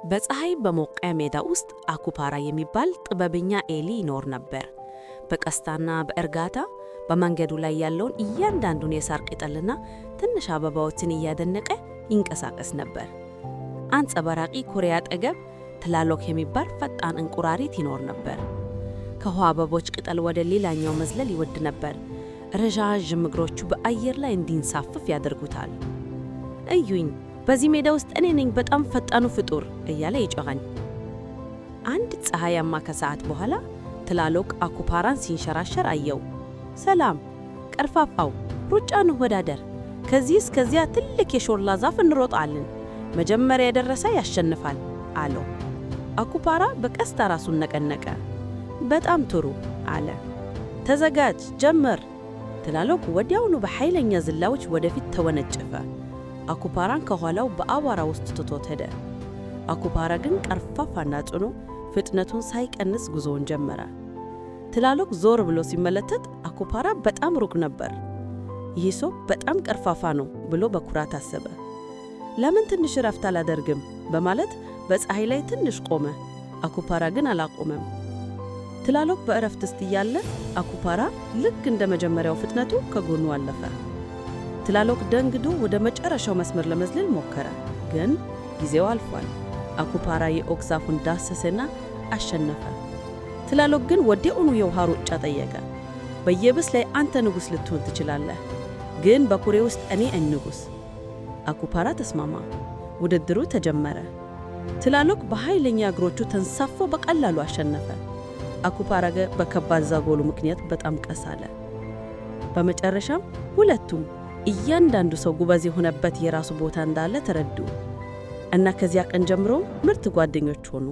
በፀሐይ በሞቀ ሜዳ ውስጥ አኩፓራ የሚባል ጥበበኛ ኤሊ ይኖር ነበር። በቀስታና በእርጋታ በመንገዱ ላይ ያለውን እያንዳንዱን የሳር ቅጠልና ትንሽ አበባዎችን እያደነቀ ይንቀሳቀስ ነበር። አንጸባራቂ ኩሬ አጠገብ ትላሎክ የሚባል ፈጣን እንቁራሪት ይኖር ነበር። ከውሃ አበቦች ቅጠል ወደ ሌላኛው መዝለል ይወድ ነበር። ረዣዥም እግሮቹ በአየር ላይ እንዲንሳፈፍ ያደርጉታል። እዩኝ፣ በዚህ ሜዳ ውስጥ እኔ ነኝ በጣም ፈጣኑ ፍጡር እያለ ይጮኻል። አንድ ፀሐያማ ከሰዓት በኋላ ትላሎክ አኩፓራን ሲንሸራሸር አየው። ሰላም ቀርፋፋው፣ ሩጫ እንወዳደር። ከዚህ እስከዚያ ትልቅ የሾላ ዛፍ እንሮጣለን። መጀመሪያ የደረሰ ያሸንፋል አለው። አኩፓራ በቀስታ ራሱን ነቀነቀ። በጣም ጥሩ አለ። ተዘጋጅ፣ ጀምር። ትላሎክ ወዲያውኑ በኃይለኛ ዝላዎች ወደፊት ተወነጨፈ። አኩፓራን ከኋላው በአቧራ ውስጥ ትቶት ሄደ። አኩፓራ ግን ቀርፋፋና ጽኑ ፍጥነቱን ሳይቀንስ ጉዞውን ጀመረ። ትላሎክ ዞር ብሎ ሲመለከት አኩፓራ በጣም ሩቅ ነበር። ይህ ሰው በጣም ቀርፋፋ ነው ብሎ በኩራት አሰበ። ለምን ትንሽ ረፍት አላደርግም በማለት በፀሐይ ላይ ትንሽ ቆመ። አኩፓራ ግን አላቆመም። ትላሎክ በእረፍት ውስጥ እያለ አኩፓራ ልክ እንደ መጀመሪያው ፍጥነቱ ከጎኑ አለፈ። ትላሎክ ደንግጦ ወደ መጨረሻው መስመር ለመዝለል ሞከረ፣ ግን ጊዜው አልፏል። አኩፓራ የኦክ ዛፉን ዳሰሰና አሸነፈ። ትላሎክ ግን ወዲያውኑ የውሃ ሩጫ ጠየቀ። በየብስ ላይ አንተ ንጉሥ ልትሆን ትችላለህ፣ ግን በኩሬ ውስጥ እኔ ንጉሥ። አኩፓራ ተስማማ። ውድድሩ ተጀመረ። ትላሎክ በኃይለኛ እግሮቹ ተንሳፎ በቀላሉ አሸነፈ። አኩፓራ በከባድ ዛጎሉ ምክንያት በጣም ቀስ አለ። በመጨረሻም ሁለቱም እያንዳንዱ ሰው ጉበዝ የሆነበት የራሱ ቦታ እንዳለ ተረዱ እና ከዚያ ቀን ጀምሮ ምርጥ ጓደኞች ሆኑ።